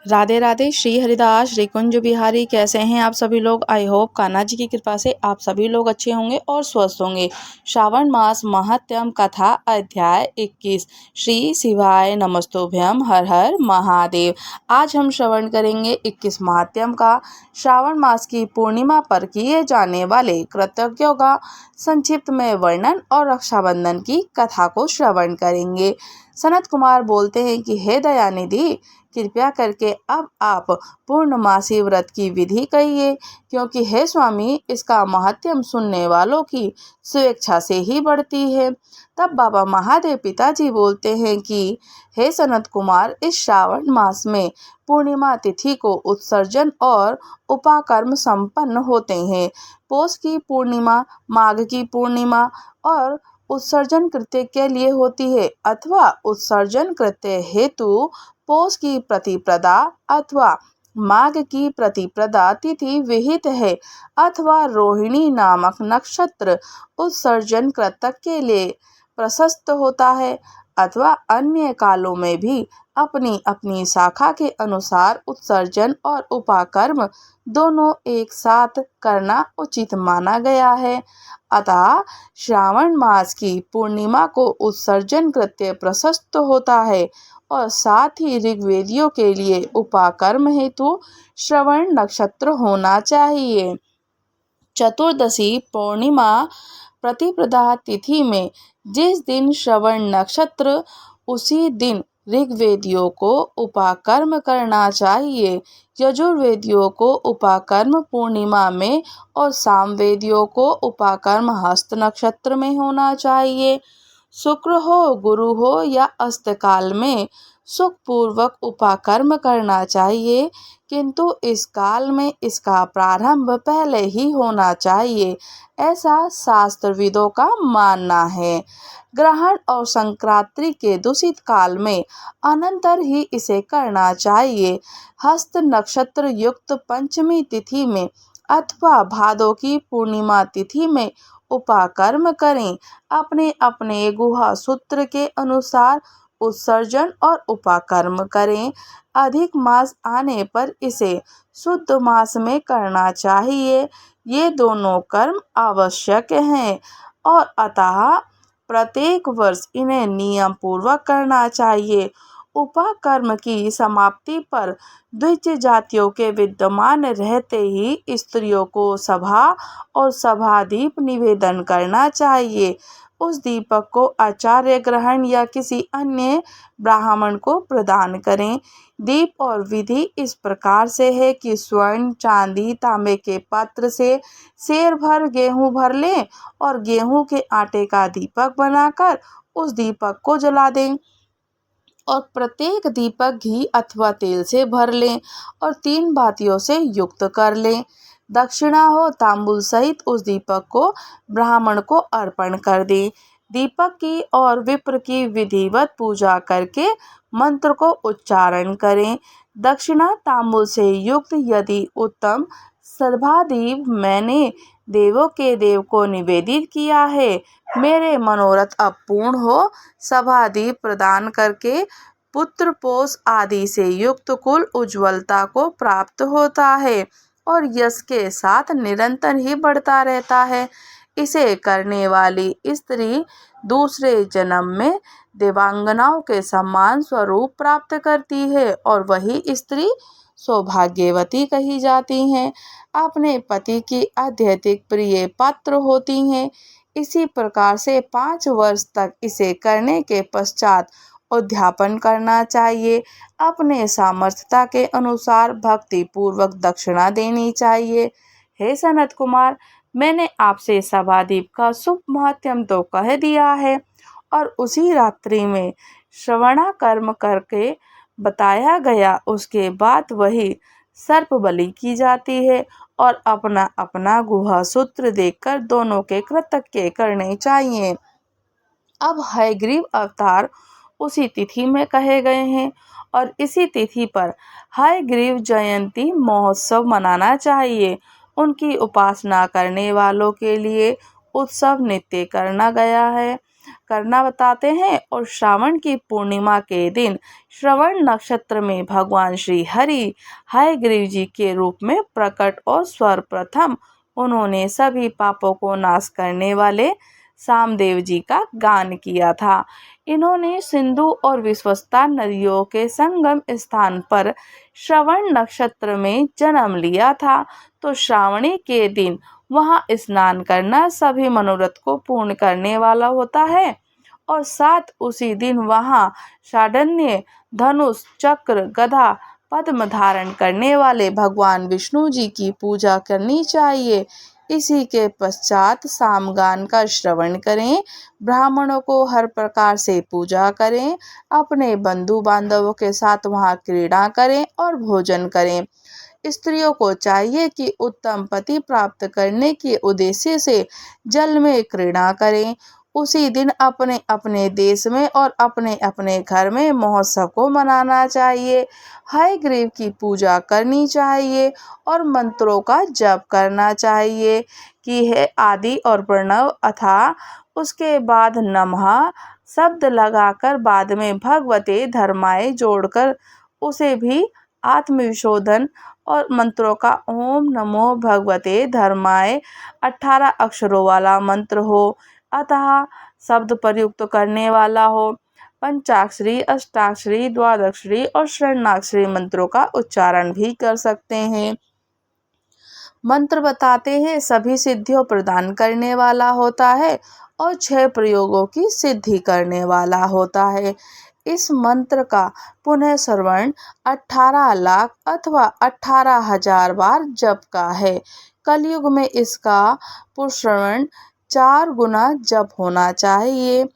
राधे राधे। श्री हरिदास श्री कुंज बिहारी, कैसे हैं आप सभी लोग। आई होप कान्हा जी की कृपा से आप सभी लोग अच्छे होंगे और स्वस्थ होंगे। श्रावण मास महात्म्य कथा अध्याय 21। श्री शिवाय नमस्तुभ्यम, हर हर महादेव। आज हम श्रवण करेंगे 21 महात्म्य का। श्रावण मास की पूर्णिमा पर किए जाने वाले कृतज्ञों का संक्षिप्त में वर्णन और रक्षाबंधन की कथा को श्रवण करेंगे। सनत कुमार बोलते हैं कि हे दयानिधि, कृपया करके अब आप पूर्णमासी व्रत की विधि कहिए, क्योंकि हे स्वामी, इसका महात्म्य सुनने वालों की स्वेच्छा से ही बढ़ती है। तब बाबा महादेव पिताजी बोलते हैं कि हे सनत कुमार, इस श्रावण मास में पूर्णिमा तिथि को उत्सर्जन और उपाकर्म संपन्न होते हैं। पौष की पूर्णिमा, माघ की पूर्णिमा और उत्सर्जन कृत्य के लिए होती है, अथवा उत्सर्जन कृत्य हेतु पौष की प्रतिपदा अथवा माघ की प्रतिपदा तिथि विहित है, अथवा रोहिणी नामक नक्षत्र उत्सर्जन कृतक के लिए प्रशस्त होता है, अथवा अन्य कालों में भी अपनी अपनी शाखा के अनुसार उत्सर्जन और उपाकर्म दोनों एक साथ करना उचित माना गया है। अतः श्रावण मास की पूर्णिमा को उत्सर्जन कृत्य प्रशस्त होता है और साथ ही ऋग्वेदियों के लिए उपाकर्म हेतु श्रवण नक्षत्र होना चाहिए। चतुर्दशी पूर्णिमा प्रतिपदा तिथि में जिस दिन श्रवण नक्षत्र, उसी दिन ऋग्वेदियों को उपाकर्म करना चाहिए। यजुर्वेदियों को उपाकर्म पूर्णिमा में और सामवेदियों को उपाकर्म हस्त नक्षत्र में होना चाहिए। शुक्र हो, गुरु हो या अस्तकाल में सुखपूर्वक उपाकर्म करना चाहिए, किंतु इस काल में इसका प्रारंभ पहले ही होना चाहिए, ऐसा शास्त्रविदों का मानना है। ग्रहण और संक्रांति के दूषित काल में अनंतर ही इसे करना चाहिए। हस्त नक्षत्र युक्त पंचमी तिथि में अथवा भादों की पूर्णिमा तिथि में उपाकर्म करें। अपने अपने गुहा सूत्र के अनुसार उत्सर्जन और उपाकर्म करें। अधिक मास आने पर इसे शुद्ध मास में करना चाहिए। ये दोनों कर्म आवश्यक हैं और अतः प्रत्येक वर्ष इन्हें नियम पूर्वक करना चाहिए। उपाकर्म की समाप्ति पर द्विज जातियों के विद्यमान रहते ही स्त्रियों को सभा और सभादीप निवेदन करना चाहिए। उस दीपक को आचार्य ग्रहण या किसी अन्य ब्राह्मण को प्रदान करें। दीप और विधि इस प्रकार से है कि स्वर्ण, चांदी, तांबे के पात्र से सेर भर गेहूं भर लें और गेहूं के आटे का दीपक बनाकर उस दीपक को जला दें और प्रत्येक दीपक घी अथवा तेल से भर लें और 3 बातियों से युक्त कर लें। दक्षिणा हो तांबुल सहित उस दीपक को ब्राह्मण को अर्पण कर दें। दीपक की और विप्र की विधिवत पूजा करके मंत्र को उच्चारण करें। दक्षिणा तांबुल से युक्त यदि उत्तम सभादीप मैंने देवों के देव को निवेदित किया है, मेरे मनोरथ अब पूर्ण हो, सभादीप प्रदान करके पुत्र पोष आदि से युक्त कुल उज्ज्वलता को प्राप्त होता है और यश के साथ निरंतर ही बढ़ता रहता है। इसे करने वाली स्त्री दूसरे जन्म में देवांगनाओं के समान स्वरूप प्राप्त करती है और वही स्त्री सौभाग्यवती कही जाती हैं, अपने पति की अत्यधिक प्रिय पात्र होती हैं। इसी प्रकार से 5 वर्ष तक इसे करने के पश्चात उद्यापन करना चाहिए। अपने सामर्थ्यता के अनुसार भक्ति पूर्वक दक्षिणा देनी चाहिए। हे सनत कुमार, मैंने आपसे सभादीप का शुभ महात्म्य तो कह दिया है और उसी रात्रि में श्रवणा कर्म करके बताया गया। उसके बाद वही सर्प बलि की जाती है और अपना अपना गुहा सूत्र देखकर दोनों के कृतज्ञ करने चाहिए। अब हयग्रीव अवतार उसी तिथि में कहे गए हैं और इसी तिथि पर हयग्रीव जयंती महोत्सव मनाना चाहिए। उनकी उपासना करने वालों के लिए उत्सव नित्य करना गया है। करना बताते हैं। और श्रावण की पूर्णिमा के दिन श्रवण नक्षत्र में भगवान श्री हरि हयग्रीव जी के रूप में प्रकट और सर्वप्रथम उन्होंने सभी पापों को नाश करने वाले सामदेव जी का गान किया था। इन्होंने सिंधु और विश्वस्ता नदियों के संगम स्थान पर श्रवण नक्षत्र में जन्म लिया था। तो श्रावणी के दिन वहां स्नान करना सभी मनोरथ को पूर्ण करने वाला होता है। और साथ उसी दिन वहां शाड्य धनुष चक्र गदा पद्म धारण करने वाले भगवान विष्णु जी की पूजा करनी चाहिए। इसी के पश्चात सामगान का श्रवण करें, ब्राह्मणों को हर प्रकार से पूजा करें, अपने बंधु बांधवों के साथ वहां क्रीड़ा करें और भोजन करें। स्त्रियों को चाहिए कि उत्तम पति प्राप्त करने के उद्देश्य से जल में क्रीड़ा करें। उसी दिन अपने अपने देश में और अपने अपने घर में महोत्सव को मनाना चाहिए। हयग्रीव की पूजा करनी चाहिए और मंत्रों का जप करना चाहिए कि है आदि और प्रणव अथा उसके बाद नमः शब्द लगाकर बाद में भगवते धर्माय जोड़कर उसे भी आत्मविशोधन और मंत्रों का ओम नमो भगवते धर्माय 18 अक्षरों वाला मंत्र हो, अतः शब्द प्रयुक्त करने वाला हो। पंचाक्षरी, अष्टाक्षरी, द्वादक्षरी और षण्णाक्षरी मंत्रों का उच्चारण भी कर सकते हैं। मंत्र बताते हैं सभी सिद्धियों प्रदान करने वाला होता है और 6 प्रयोगों की सिद्धि करने वाला होता है। इस मंत्र का पुनः श्रवण 18 लाख अथवा 18,000 बार जप का है। कलयुग में इसका पुनश्रवण 4 गुना जप होना चाहिए।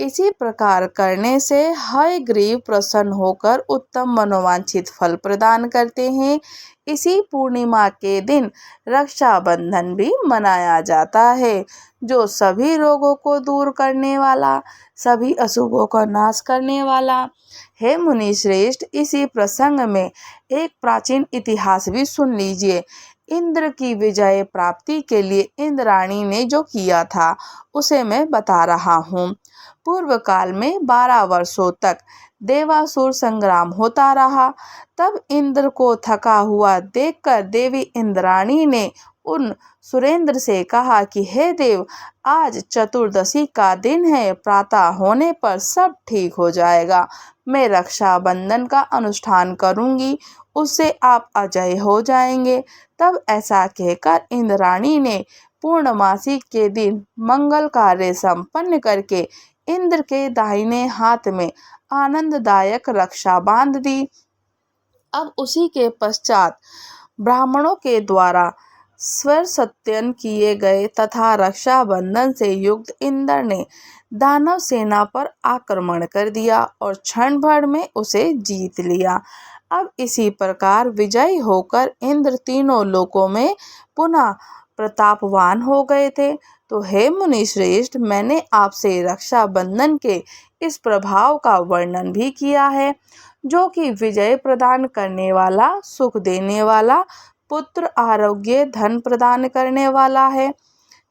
इसी प्रकार करने से हयग्रीव प्रसन्न होकर उत्तम मनोवांछित फल प्रदान करते हैं। इसी पूर्णिमा के दिन रक्षाबंधन भी मनाया जाता है, जो सभी रोगों को दूर करने वाला, सभी अशुभों का नाश करने वाला है। मुनि श्रेष्ठ, इसी प्रसंग में एक प्राचीन इतिहास भी सुन लीजिए। इंद्र की विजय प्राप्ति के लिए इंद्राणी ने जो किया था उसे मैं बता रहा हूँ। पूर्व काल में 12 वर्षों तक देवासुर संग्राम होता रहा। तब इंद्र को थका हुआ देखकर देवी इंद्राणी ने उन सुरेंद्र से कहा कि हे देव, आज चतुर्दशी का दिन है, प्रातः होने पर सब ठीक हो जाएगा। मैं रक्षाबंधन का अनुष्ठान करूंगी, उससे आप अजय हो जाएंगे। तब ऐसा कहकर इंद्राणी ने पूर्णमासी के दिन मंगल कार्य संपन्न करके इंद्र के दाहिने हाथ में आनंददायक रक्षा बांध दी। अब उसी के पश्चात ब्राह्मणों के द्वारा स्वर सत्यन किए गए तथा रक्षाबंधन से युक्त इंद्र ने दानव सेना पर आक्रमण कर दिया और क्षण भर में उसे जीत लिया। अब इसी प्रकार विजयी होकर इंद्र तीनों लोकों में पुनः प्रतापवान हो गए थे। तो हे मुनि श्रेष्ठ, मैंने आपसे रक्षाबंधन के इस प्रभाव का वर्णन भी किया है, जो कि विजय प्रदान करने वाला, सुख देने वाला, पुत्र, आरोग्य, धन प्रदान करने वाला है।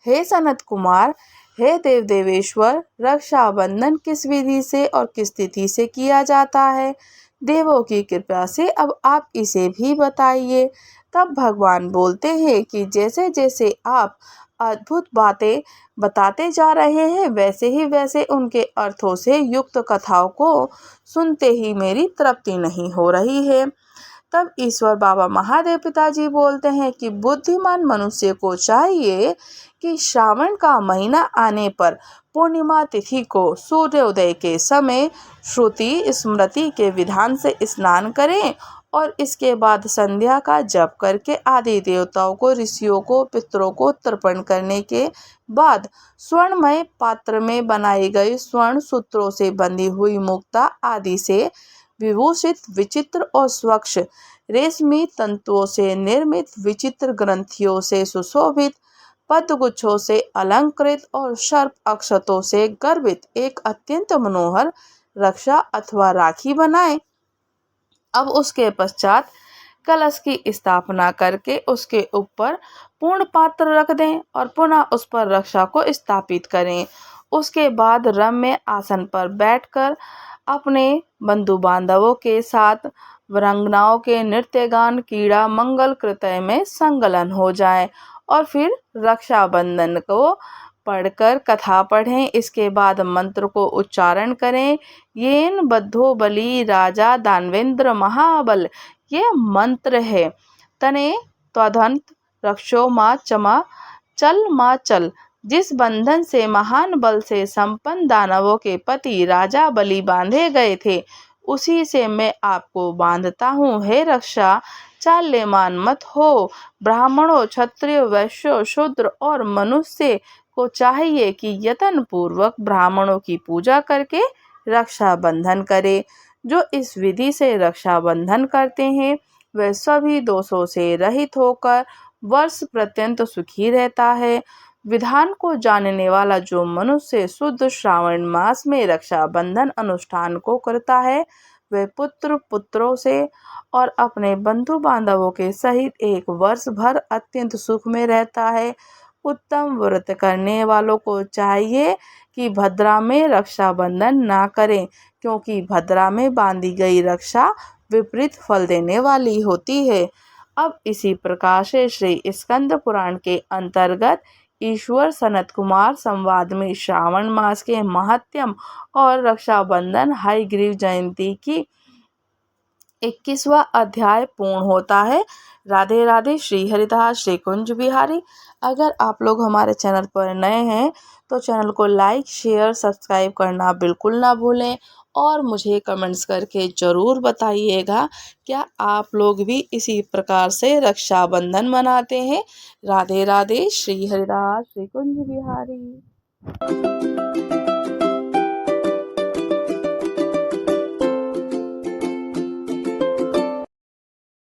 हे सनत कुमार, हे देव देवेश्वर, रक्षाबंधन किस विधि से और किस तिथि से किया जाता है? देवों की कृपा से अब आप इसे भी बताइए। तब भगवान बोलते हैं कि जैसे जैसे आप अद्भुत बातें बताते जा रहे हैं, वैसे ही वैसे उनके अर्थों से युक्त कथाओं को सुनते ही मेरी तृप्ति नहीं हो रही है। तब ईश्वर बाबा महादेव पिताजी बोलते हैं कि बुद्धिमान मनुष्य को चाहिए कि श्रावण का महीना आने पर पूर्णिमा तिथि को सूर्योदय के समय श्रुति स्मृति के विधान से स्नान करें और इसके बाद संध्या का जप करके आदि देवताओं को, ऋषियों को, पितरों को तर्पण करने के बाद स्वर्णमय पात्र में बनाई गई स्वर्ण सूत्रों से बंधी हुई मुक्ता आदि से विभूषित विचित्र और स्वच्छ रेशमी तंतुओं से निर्मित, विचित्र ग्रंथियों से सुशोभित, पद्मगुच्छों से अलंकृत और सर्प अक्षतों से गर्भित एक अत्यंत मनोहर रक्षा अथवा राखी बनाएं। अब उसके पश्चात कलश की स्थापना करके उसके ऊपर पूर्ण पात्र रख दें और पुनः उस पर रक्षा को स्थापित करें। उसके बाद रम्य आसन पर बैठकर अपने बंधु बांधवों के साथ वीरांगनाओं के नृत्य गान क्रीड़ा मंगल कृत्य में संलग्न हो जाएं और फिर रक्षाबंधन को पढ़कर कथा पढ़ें। इसके बाद मंत्र को उच्चारण करें। येन बद्धो बलि राजा दानवेंद्र महाबल, ये मंत्र है। तने त्वधंत रक्षो माँ चमा चल माँ चल, जिस बंधन से महान बल से संपन्न दानवों के पति राजा बलि बांधे गए थे, उसी से मैं आपको बांधता हूँ। हे रक्षा, चाल्यमान मत हो। ब्राह्मणों, क्षत्रिय, वैश्यों, शूद्र और मनुष्य को चाहिए कि यत्न पूर्वक ब्राह्मणों की पूजा करके रक्षाबंधन करे। जो इस विधि से रक्षाबंधन करते हैं वह सभी दोषों से रहित होकर वर्ष पर्यंत सुखी रहता है। विधान को जानने वाला जो मनुष्य शुद्ध श्रावण मास में रक्षाबंधन अनुष्ठान को करता है, वह पुत्र पुत्रों से और अपने बंधु बांधवों के सहित एक वर्ष भर अत्यंत सुख में रहता है। उत्तम व्रत करने वालों को चाहिए कि भद्रा में रक्षाबंधन ना करें, क्योंकि भद्रा में बांधी गई रक्षा विपरीत फल देने वाली होती है। अब इसी प्रकार से श्री स्कंद पुराण के अंतर्गत ईश्वर सनत कुमार संवाद में श्रावण मास के महात्म्य और रक्षाबंधन हयग्रीव जयंती की 21वां अध्याय पूर्ण होता है। राधे राधे। श्री हरिदास श्री कुंज बिहारी। अगर आप लोग हमारे चैनल पर नए हैं तो चैनल को लाइक शेयर सब्सक्राइब करना बिल्कुल ना भूलें और मुझे कमेंट्स करके ज़रूर बताइएगा क्या आप लोग भी इसी प्रकार से रक्षाबंधन मनाते हैं। राधे राधे। श्री हरिदास श्री कुंज बिहारी।